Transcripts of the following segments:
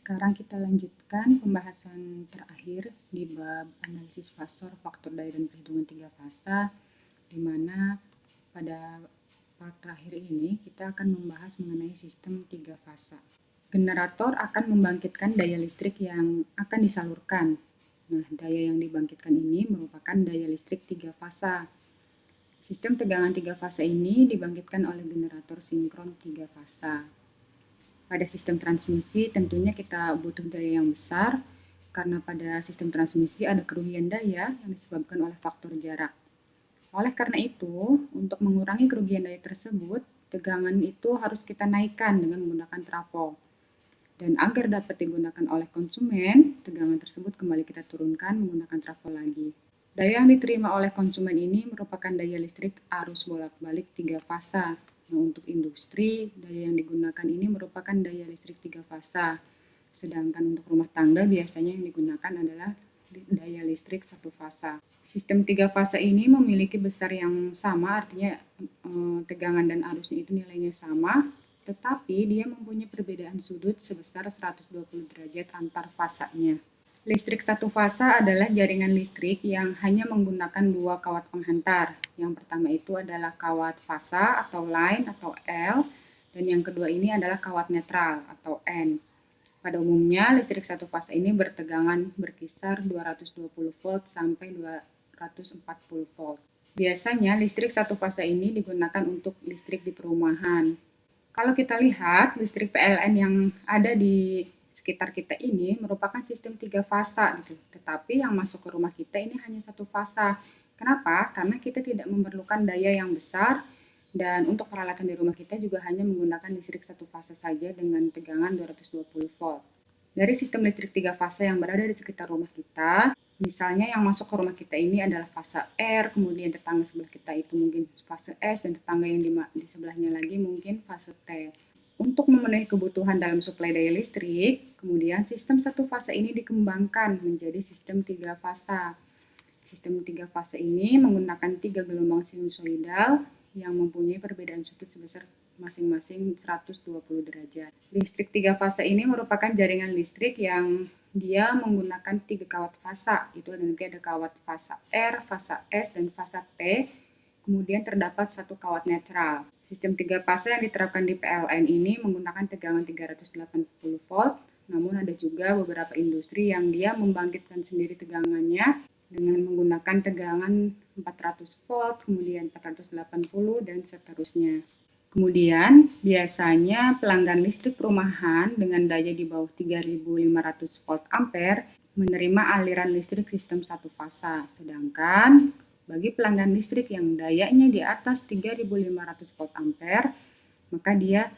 Sekarang kita lanjutkan pembahasan terakhir di bab analisis fasor, faktor daya dan perhitungan tiga fasa, di mana pada part terakhir ini kita akan membahas mengenai sistem tiga fasa. Generator akan membangkitkan daya listrik yang akan disalurkan. Nah, daya yang dibangkitkan ini merupakan daya listrik tiga fasa. Sistem tegangan tiga fasa ini dibangkitkan oleh generator sinkron tiga fasa. Pada sistem transmisi tentunya kita butuh daya yang besar, karena pada sistem transmisi ada kerugian daya yang disebabkan oleh faktor jarak. Oleh karena itu, untuk mengurangi kerugian daya tersebut, tegangan itu harus kita naikkan dengan menggunakan trafo. Dan agar dapat digunakan oleh konsumen, tegangan tersebut kembali kita turunkan menggunakan trafo lagi. Daya yang diterima oleh konsumen ini merupakan daya listrik arus bolak-balik tiga fasa. Nah, untuk industri, daya yang digunakan ini merupakan daya listrik tiga fasa. Sedangkan untuk rumah tangga biasanya yang digunakan adalah daya listrik satu fasa. Sistem tiga fasa ini memiliki besar yang sama, artinya tegangan dan arusnya itu nilainya sama, tetapi dia mempunyai perbedaan sudut sebesar 120 derajat antar fasanya. Listrik satu fasa adalah jaringan listrik yang hanya menggunakan dua kawat penghantar. Yang pertama itu adalah kawat fasa atau line atau L, dan yang kedua ini adalah kawat netral atau N. Pada umumnya, listrik satu fasa ini bertegangan berkisar 220 volt sampai 240 volt. Biasanya listrik satu fasa ini digunakan untuk listrik di perumahan. Kalau kita lihat, listrik PLN yang ada di sekitar kita ini merupakan sistem tiga fasa gitu. Tetapi yang masuk ke rumah kita ini hanya satu fasa. Kenapa? Karena kita tidak memerlukan daya yang besar, dan untuk peralatan di rumah kita juga hanya menggunakan listrik satu fasa saja dengan tegangan 220 volt. Dari sistem listrik tiga fasa yang berada di sekitar rumah kita, misalnya yang masuk ke rumah kita ini adalah fasa R, kemudian tetangga sebelah kita itu mungkin fase S, dan tetangga yang di sebelahnya lagi mungkin fase T. Untuk memenuhi kebutuhan dalam suplai daya listrik, kemudian sistem satu fasa ini dikembangkan menjadi sistem tiga fasa. Sistem tiga fasa ini menggunakan 3 gelombang sinusoidal yang mempunyai perbedaan sudut sebesar masing-masing 120 derajat. Listrik tiga fasa ini merupakan jaringan listrik yang dia menggunakan 3 kawat fasa. Itu nanti ada kawat fasa R, fasa S, dan fasa T. Kemudian terdapat satu kawat netral. Sistem tiga fasa yang diterapkan di PLN ini menggunakan tegangan 380 volt, namun ada juga beberapa industri yang dia membangkitkan sendiri tegangannya dengan menggunakan tegangan 400 volt, kemudian 480, dan seterusnya. Kemudian, biasanya pelanggan listrik perumahan dengan daya di bawah 3.500 volt ampere menerima aliran listrik sistem satu fasa. Sedangkan bagi pelanggan listrik yang dayanya di atas 3.500 volt ampere, maka dia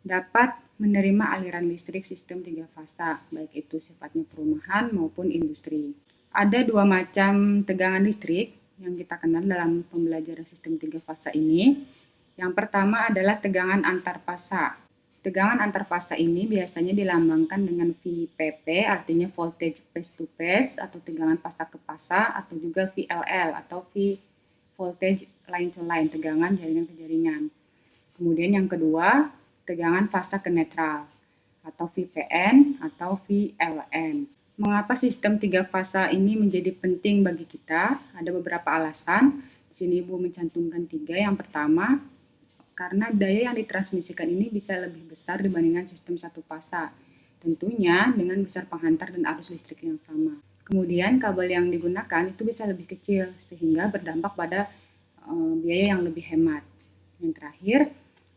dapat menerima aliran listrik sistem tiga fasa, baik itu sifatnya perumahan maupun industri. Ada dua macam tegangan listrik yang kita kenal dalam pembelajaran sistem tiga fasa ini. Yang pertama adalah tegangan antar fasa. Tegangan antar fasa ini biasanya dilambangkan dengan VPP, artinya voltage phase to phase atau tegangan fasa ke fasa, atau juga VLL atau voltage line to line, tegangan jaringan ke jaringan. Kemudian yang kedua, tegangan fasa ke netral atau VPN atau VLN. Mengapa sistem tiga fasa ini menjadi penting bagi kita? Ada beberapa alasan. Di sini Ibu mencantumkan 3. Yang pertama, karena daya yang ditransmisikan ini bisa lebih besar dibandingkan sistem satu fasa. Tentunya dengan besar penghantar dan arus listrik yang sama. Kemudian kabel yang digunakan itu bisa lebih kecil sehingga berdampak pada biaya yang lebih hemat. Yang terakhir,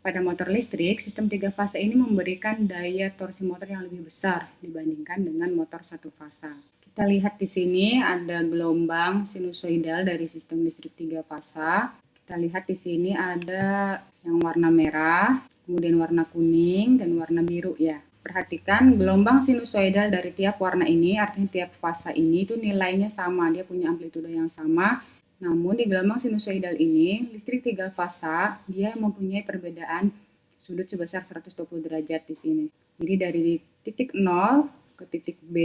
pada motor listrik, sistem tiga fasa ini memberikan daya torsi motor yang lebih besar dibandingkan dengan motor satu fasa. Kita lihat di sini ada gelombang sinusoidal dari sistem listrik tiga fasa. Kita lihat di sini ada yang warna merah, kemudian warna kuning, dan warna biru ya. Perhatikan gelombang sinusoidal dari tiap warna ini, artinya tiap fasa ini itu nilainya sama, dia punya amplitude yang sama. Namun di gelombang sinusoidal ini, listrik tiga fasa dia mempunyai perbedaan sudut sebesar 120 derajat di sini. Jadi dari titik 0 ke titik B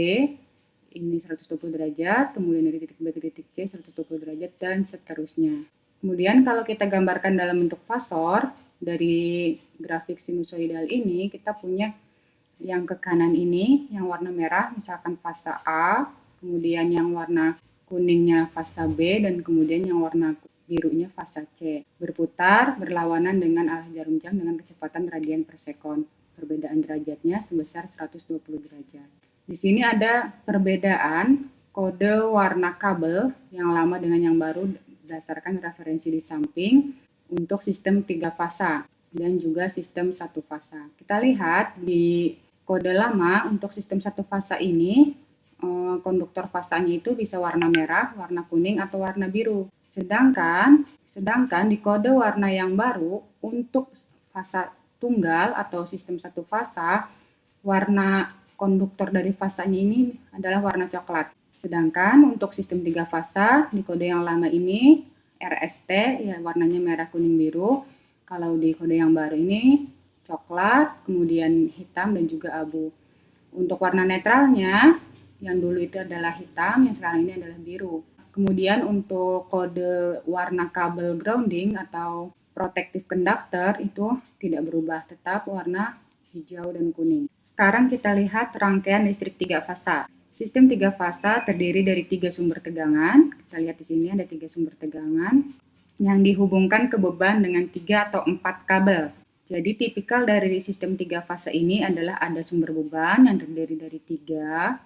ini 120 derajat, kemudian dari titik B ke titik C 120 derajat, dan seterusnya. Kemudian kalau kita gambarkan dalam bentuk fasor, dari grafik sinusoidal ini kita punya Yang ke kanan ini, yang warna merah, misalkan fasa A, kemudian yang warna kuningnya fasa B, dan kemudian yang warna birunya fasa C. Berputar berlawanan dengan arah jarum jam dengan kecepatan radian per sekon. Perbedaan derajatnya sebesar 120 derajat. Di sini ada perbedaan kode warna kabel yang lama dengan yang baru berdasarkan referensi di samping untuk sistem 3 fasa dan juga sistem 1 fasa. Kita lihat di kode lama untuk sistem 1 fasa ini, konduktor fasanya itu bisa warna merah, warna kuning, atau warna biru. Sedangkan di kode warna yang baru untuk fasa tunggal atau sistem 1 fasa, warna konduktor dari fasanya ini adalah warna coklat. Sedangkan untuk sistem 3 fasa di kode yang lama ini RST ya warnanya merah, kuning, biru. Kalau di kode yang baru ini coklat, kemudian hitam dan juga abu. Untuk warna netralnya yang dulu itu adalah hitam, yang sekarang ini adalah biru. Kemudian untuk kode warna kabel grounding atau protective conductor itu tidak berubah, tetap warna hijau dan kuning. Sekarang kita lihat rangkaian listrik 3 fasa. Sistem 3 fasa terdiri dari 3 sumber tegangan. Kita lihat di sini ada 3 sumber tegangan yang dihubungkan ke beban dengan 3 atau 4 kabel. Jadi tipikal dari sistem 3 fasa ini adalah ada sumber beban yang terdiri dari 3,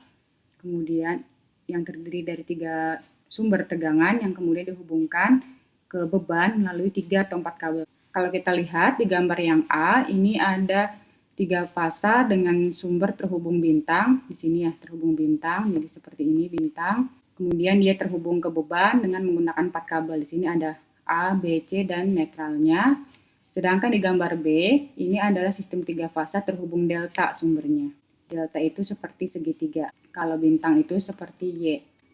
kemudian yang terdiri dari 3 sumber tegangan yang kemudian dihubungkan ke beban melalui 3 atau 4 kabel. Kalau kita lihat di gambar yang A, ini ada 3 fasa dengan sumber terhubung bintang. Di sini ya terhubung bintang, jadi seperti ini bintang. Kemudian dia terhubung ke beban dengan menggunakan 4 kabel. Di sini ada A, B, C, dan netralnya. Sedangkan di gambar B, ini adalah sistem 3 fasa terhubung delta sumbernya. Delta itu seperti segitiga. Kalau bintang itu seperti Y.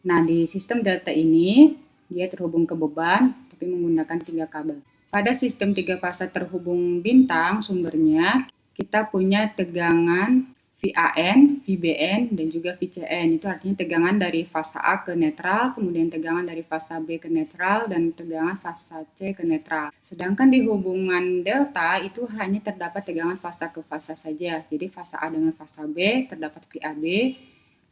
Nah, di sistem delta ini, dia terhubung ke beban, tapi menggunakan 3 kabel. Pada sistem 3 fasa terhubung bintang sumbernya, kita punya tegangan VAN, VBN, dan juga VCN. Itu artinya tegangan dari fasa A ke netral, kemudian tegangan dari fasa B ke netral, dan tegangan fasa C ke netral. Sedangkan di hubungan delta itu hanya terdapat tegangan fasa ke fasa saja. Jadi fasa A dengan fasa B terdapat VAB,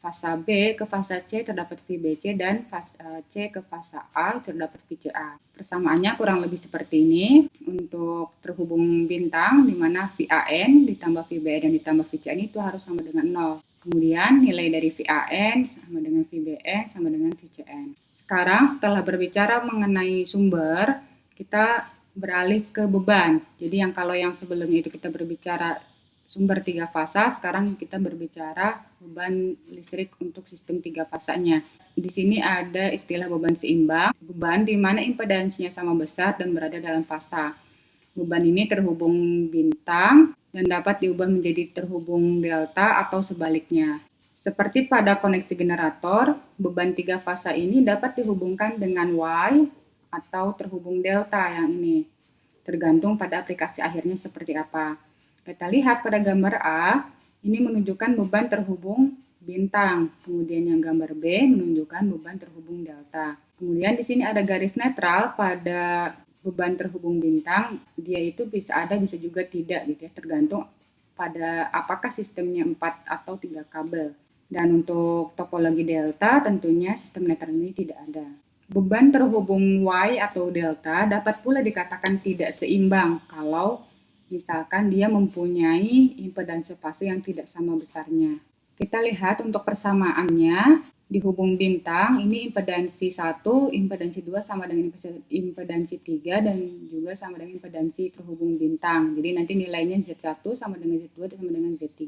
fasa B ke fasa C terdapat VBC, dan fasa C ke fasa A terdapat VCA. Persamaannya kurang lebih seperti ini. Untuk terhubung bintang, di mana VAN ditambah VBN dan ditambah VCN itu harus sama dengan 0. Kemudian nilai dari VAN sama dengan VBN sama dengan VCN. Sekarang setelah berbicara mengenai sumber, kita beralih ke beban. Jadi kalau yang sebelumnya itu kita berbicara sumber 3 fasa, sekarang kita berbicara beban listrik untuk sistem 3 fasanya. Di sini ada istilah beban seimbang, beban di mana impedansinya sama besar dan berada dalam fasa. Beban ini terhubung bintang dan dapat diubah menjadi terhubung delta atau sebaliknya. Seperti pada koneksi generator, beban 3 fasa ini dapat dihubungkan dengan Y atau terhubung delta yang ini. Tergantung pada aplikasi akhirnya seperti apa. Kita lihat pada gambar A, ini menunjukkan beban terhubung bintang. Kemudian yang gambar B menunjukkan beban terhubung delta. Kemudian di sini ada garis netral pada beban terhubung bintang. Dia itu bisa ada, bisa juga tidak gitu ya, tergantung pada apakah sistemnya 4 atau 3 kabel. Dan untuk topologi delta tentunya sistem netral ini tidak ada. Beban terhubung Y atau delta dapat pula dikatakan tidak seimbang kalau misalkan dia mempunyai impedansi fase yang tidak sama besarnya. Kita lihat untuk persamaannya, di hubung bintang ini impedansi 1, impedansi 2 sama dengan impedansi 3 dan juga sama dengan impedansi terhubung bintang. Jadi nanti nilainya Z1 sama dengan Z2 sama dengan Z3.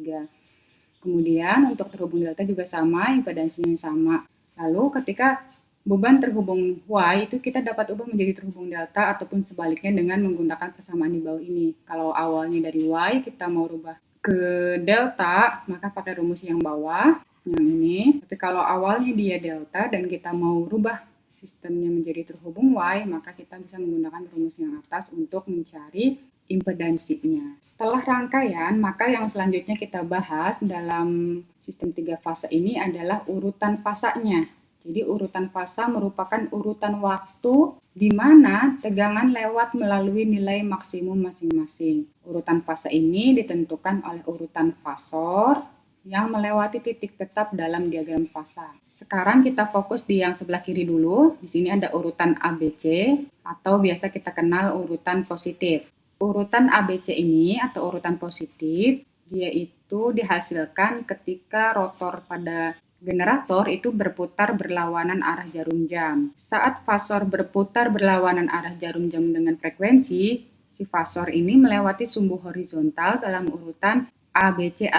Kemudian untuk terhubung delta juga sama, impedansinya sama. Lalu ketika beban terhubung Y itu kita dapat ubah menjadi terhubung delta ataupun sebaliknya dengan menggunakan persamaan di bawah ini. Kalau awalnya dari Y kita mau rubah ke delta, maka pakai rumus yang bawah, yang ini. Tapi kalau awalnya dia delta dan kita mau rubah sistemnya menjadi terhubung Y, maka kita bisa menggunakan rumus yang atas untuk mencari impedansinya. Setelah rangkaian, maka yang selanjutnya kita bahas dalam sistem 3 fase ini adalah urutan fasanya. Jadi urutan fasa merupakan urutan waktu di mana tegangan lewat melalui nilai maksimum masing-masing. Urutan fasa ini ditentukan oleh urutan fasor yang melewati titik tetap dalam diagram fasa. Sekarang kita fokus di yang sebelah kiri dulu. Di sini ada urutan ABC atau biasa kita kenal urutan positif. Urutan ABC ini atau urutan positif, dia itu dihasilkan ketika rotor pada generator itu berputar berlawanan arah jarum jam. Saat fasor berputar berlawanan arah jarum jam dengan frekuensi, si fasor ini melewati sumbu horizontal dalam urutan ABC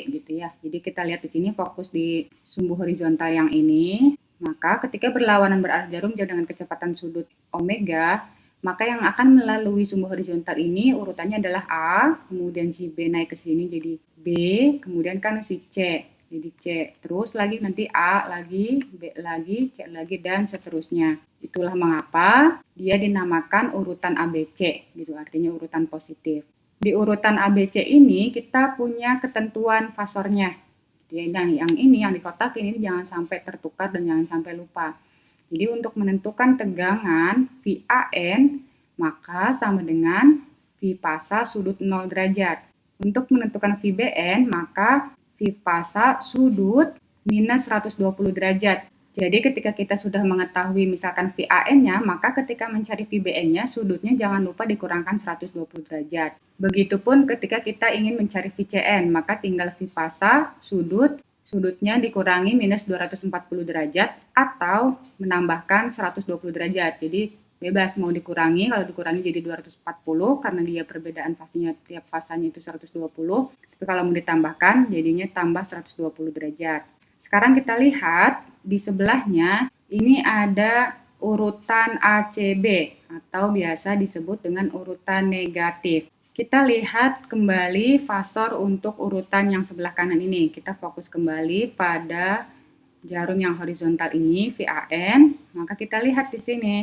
gitu ya. Jadi kita lihat di sini fokus di sumbu horizontal yang ini. Maka ketika berlawanan berarah jarum jam dengan kecepatan sudut omega, maka yang akan melalui sumbu horizontal ini urutannya adalah A, kemudian si B naik ke sini jadi B, kemudian kan si C jadi C, terus lagi nanti A lagi, B lagi, C lagi, dan seterusnya. Itulah mengapa dia dinamakan urutan ABC, gitu, artinya urutan positif. Di urutan ABC ini kita punya ketentuan fasornya. Nah, yang ini, yang di kotak ini jangan sampai tertukar dan jangan sampai lupa. Jadi untuk menentukan tegangan VAN, maka sama dengan V pasa sudut 0 derajat. Untuk menentukan VBN, maka V pasa sudut minus 120 derajat. Jadi ketika kita sudah mengetahui misalkan VAN-nya, maka ketika mencari VBN-nya, sudutnya jangan lupa dikurangkan 120 derajat. Begitupun ketika kita ingin mencari VCN, maka tinggal V pasa sudutnya dikurangi minus 240 derajat atau menambahkan 120 derajat. Jadi bebas mau dikurangi, kalau dikurangi jadi 240 karena dia perbedaan fasanya tiap fasanya itu 120. Tapi kalau mau ditambahkan jadinya tambah 120 derajat. Sekarang kita lihat di sebelahnya ini ada urutan ACB atau biasa disebut dengan urutan negatif. Kita lihat kembali fasor untuk urutan yang sebelah kanan ini. Kita fokus kembali pada jarum yang horizontal ini, VAN. Maka kita lihat di sini.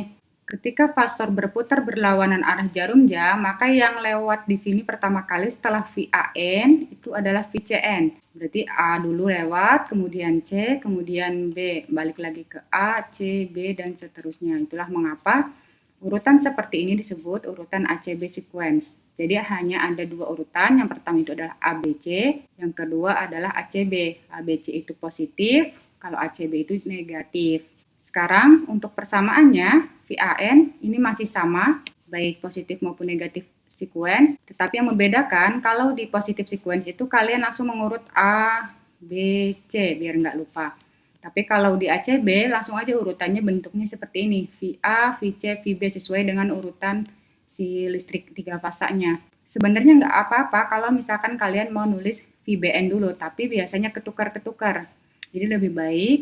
Ketika fasor berputar berlawanan arah jarum jam, maka yang lewat di sini pertama kali setelah VAN itu adalah VCN. Berarti A dulu lewat, kemudian C, kemudian B. Balik lagi ke A, C, B, dan seterusnya. Itulah mengapa urutan seperti ini disebut urutan ACB sequence. Jadi hanya ada dua urutan, yang pertama itu adalah ABC, yang kedua adalah ACB. ABC itu positif, kalau ACB itu negatif. Sekarang untuk persamaannya, VAN ini masih sama, baik positif maupun negatif sequence, tetapi yang membedakan kalau di positif sequence itu kalian langsung mengurut A, B, C, biar nggak lupa. Tapi kalau di ACB langsung aja urutannya bentuknya seperti ini, VA, VC, VB sesuai dengan urutan si listrik 3 fasanya. Sebenarnya nggak apa-apa kalau misalkan kalian mau nulis VBN dulu, tapi biasanya ketukar-ketukar. Jadi lebih baik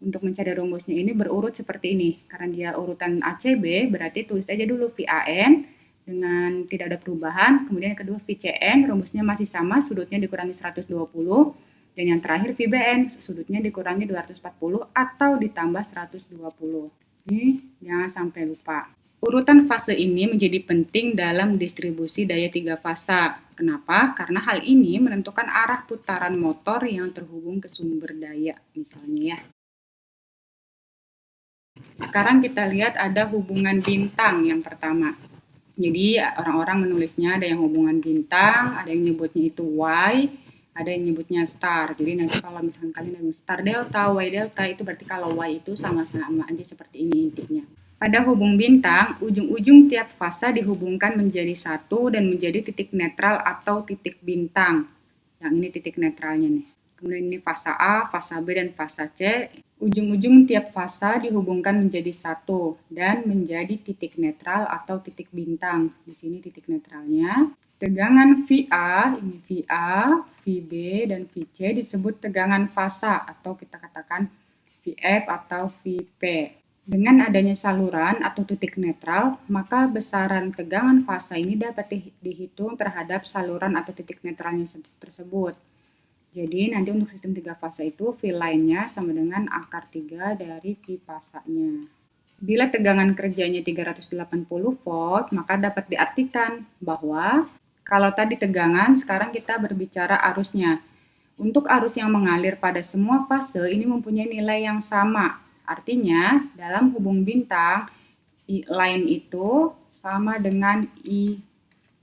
untuk mencari rumusnya ini berurut seperti ini. Karena dia urutan ACB, berarti tulis aja dulu VAN dengan tidak ada perubahan. Kemudian yang kedua VCN, rumusnya masih sama, sudutnya dikurangi 120. Dan yang terakhir VBN, sudutnya dikurangi 240 atau ditambah 120. Ini jangan sampai lupa. Urutan fase ini menjadi penting dalam distribusi daya 3 fasa. Kenapa? Karena hal ini menentukan arah putaran motor yang terhubung ke sumber daya, misalnya ya. Sekarang kita lihat ada hubungan bintang yang pertama. Jadi orang-orang menulisnya ada yang hubungan bintang, ada yang nyebutnya itu Y, ada yang nyebutnya star. Jadi nanti kalau misalkan kalian ada star delta, Y delta, itu berarti kalau Y itu sama-sama aja seperti ini intinya. Pada hubung bintang, ujung-ujung tiap fasa dihubungkan menjadi satu dan menjadi titik netral atau titik bintang. Yang ini titik netralnya nih. Kemudian ini fasa A, fasa B, dan fasa C. Ujung-ujung tiap fasa dihubungkan menjadi satu dan menjadi titik netral atau titik bintang. Di sini titik netralnya. Tegangan VA, ini VA, VB, dan VC disebut tegangan fasa atau kita katakan VF atau VP. Dengan adanya saluran atau titik netral, maka besaran tegangan fasa ini dapat dihitung terhadap saluran atau titik netralnya tersebut. Jadi nanti untuk sistem 3 fase itu V line-nya sama dengan akar 3 dari V pasanya. Bila tegangan kerjanya 380 volt, maka dapat diartikan bahwa kalau tadi tegangan, sekarang kita berbicara arusnya. Untuk arus yang mengalir pada semua fase ini mempunyai nilai yang sama. Artinya, dalam hubung bintang, I line itu sama dengan I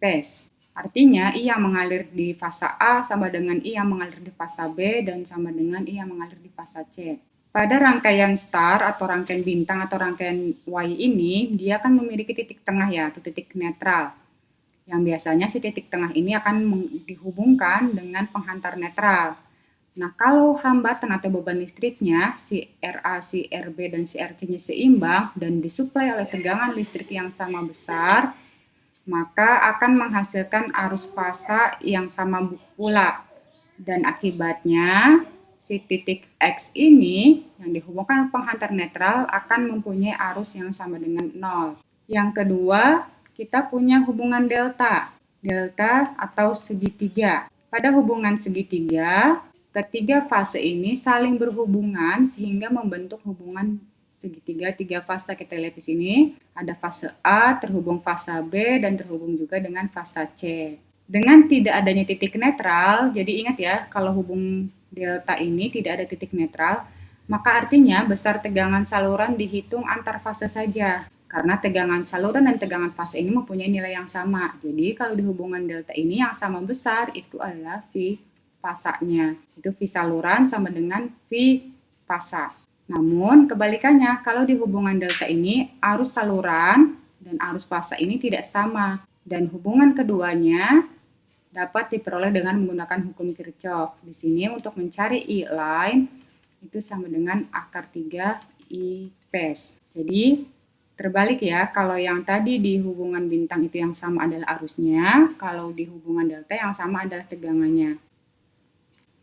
phase. Artinya, I yang mengalir di fasa A sama dengan I yang mengalir di fasa B dan sama dengan I yang mengalir di fasa C. Pada rangkaian star atau rangkaian bintang atau rangkaian Y ini, dia akan memiliki titik tengah ya, atau titik netral. Yang biasanya si titik tengah ini akan dihubungkan dengan penghantar netral. Nah, kalau hambatan atau beban listriknya, si RA, si RB, dan si RC-nya seimbang dan disuplai oleh tegangan listrik yang sama besar, maka akan menghasilkan arus fasa yang sama pula. Dan akibatnya, si titik X ini yang dihubungkan penghantar netral akan mempunyai arus yang sama dengan 0. Yang kedua, kita punya hubungan delta. Delta atau segitiga. Pada hubungan segitiga, ketiga fase ini saling berhubungan sehingga membentuk hubungan segitiga 3 fase. Kita lihat di sini, ada fase A terhubung fase B dan terhubung juga dengan fase C. Dengan tidak adanya titik netral, jadi ingat ya, kalau hubung delta ini tidak ada titik netral, maka artinya besar tegangan saluran dihitung antar fase saja. Karena tegangan saluran dan tegangan fase ini mempunyai nilai yang sama. Jadi kalau di hubungan delta ini yang sama besar itu adalah V fasanya. Itu V saluran sama dengan V fasa. Namun kebalikannya, kalau di hubungan delta ini arus saluran dan arus fasa ini tidak sama. Dan hubungan keduanya dapat diperoleh dengan menggunakan hukum Kirchhoff. Di sini untuk mencari I line itu sama dengan akar 3 I phase. Jadi terbalik ya, kalau yang tadi di hubungan bintang itu yang sama adalah arusnya, kalau di hubungan delta yang sama adalah tegangannya.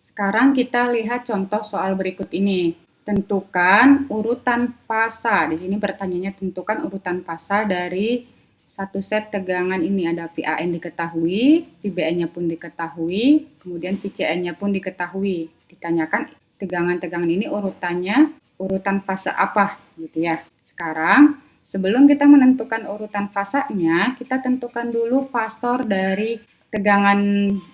Sekarang kita lihat contoh soal berikut ini. Tentukan urutan fasa. Di sini pertanyaannya tentukan urutan fasa dari satu set tegangan ini. Ada VAN diketahui, VBN-nya pun diketahui, kemudian VCN-nya pun diketahui. Ditanyakan tegangan-tegangan ini urutannya, urutan fase apa gitu ya. Sekarang sebelum kita menentukan urutan fasanya, kita tentukan dulu fasor dari tegangan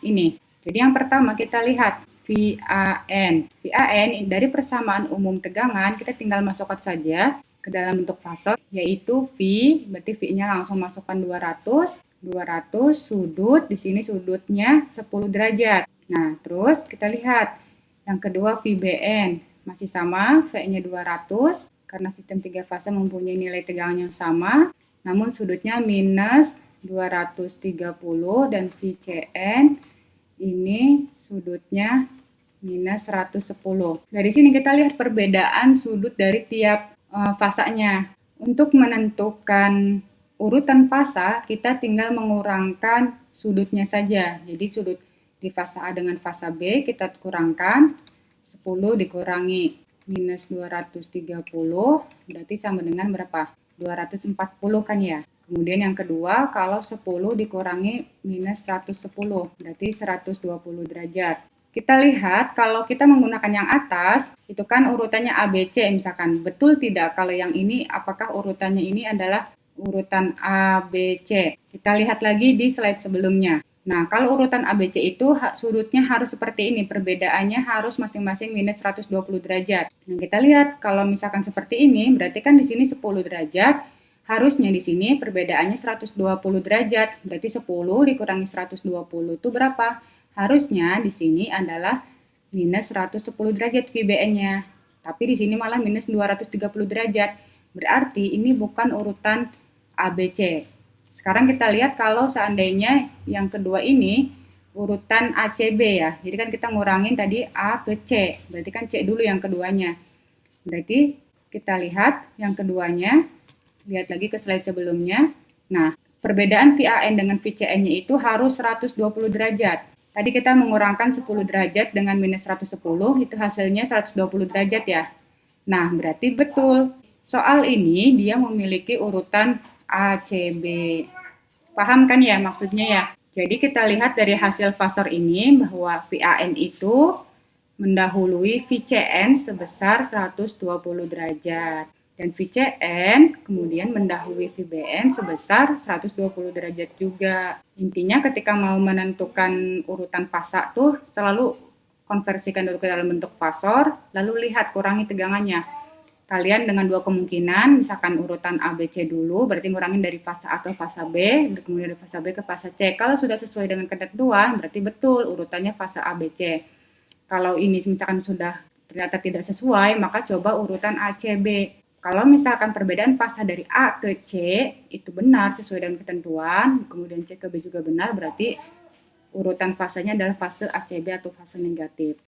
ini. Jadi yang pertama kita lihat VAN. VAN dari persamaan umum tegangan, kita tinggal masukkan saja ke dalam bentuk fasor, yaitu V, berarti V-nya langsung masukkan 200 sudut, di sini sudutnya 10 derajat. Nah, terus kita lihat yang kedua VBN, masih sama, V-nya 200, karena sistem 3 fase mempunyai nilai tegangan yang sama, namun sudutnya minus 230 dan VCN ini sudutnya minus 110. Dari sini kita lihat perbedaan sudut dari tiap fasanya. Untuk menentukan urutan fasa, kita tinggal mengurangkan sudutnya saja. Jadi sudut di fasa A dengan fasa B kita kurangkan 10 dikurangi minus 230 berarti sama dengan berapa? 240 kan ya. Kemudian yang kedua, kalau 10 dikurangi minus 110 berarti 120 derajat. Kita lihat kalau kita menggunakan yang atas, itu kan urutannya ABC misalkan. Betul tidak kalau yang ini apakah urutannya ini adalah urutan ABC? Kita lihat lagi di slide sebelumnya. Nah, kalau urutan ABC itu sudutnya harus seperti ini, perbedaannya harus masing-masing minus 120 derajat. Nah, kita lihat kalau misalkan seperti ini, berarti kan di sini 10 derajat, harusnya di sini perbedaannya 120 derajat, berarti 10 dikurangi 120 itu berapa? Harusnya di sini adalah minus 110 derajat VBN-nya, tapi di sini malah minus 230 derajat, berarti ini bukan urutan ABC. Sekarang kita lihat kalau seandainya yang kedua ini urutan ACB ya. Jadi kan kita ngurangin tadi A ke C. Berarti kan C dulu yang keduanya. Berarti kita lihat yang keduanya. Lihat lagi ke slide sebelumnya. Nah, perbedaan VAN dengan VCN-nya itu harus 120 derajat. Tadi kita mengurangkan 10 derajat dengan minus 110. Itu hasilnya 120 derajat ya. Nah, berarti betul. Soal ini dia memiliki urutan ACB. Paham kan ya maksudnya ya? Jadi kita lihat dari hasil fasor ini bahwa VAN itu mendahului VCN sebesar 120 derajat. Dan VCN kemudian mendahului VBN sebesar 120 derajat juga. Intinya ketika mau menentukan urutan fasa tuh selalu konversikan dulu ke dalam bentuk fasor, lalu lihat kurangi tegangannya. kalian dengan dua kemungkinan, misalkan urutan A, B, C dulu, berarti ngurangin dari fase A ke fase B, kemudian dari fase B ke fase C. Kalau sudah sesuai dengan ketentuan, berarti betul urutannya fase A, B, C. Kalau ini misalkan sudah ternyata tidak sesuai, maka coba urutan A, C, B. Kalau misalkan perbedaan fase dari A ke C, itu benar sesuai dengan ketentuan, kemudian C ke B juga benar, berarti urutan fasenya adalah fase ACB atau fase negatif.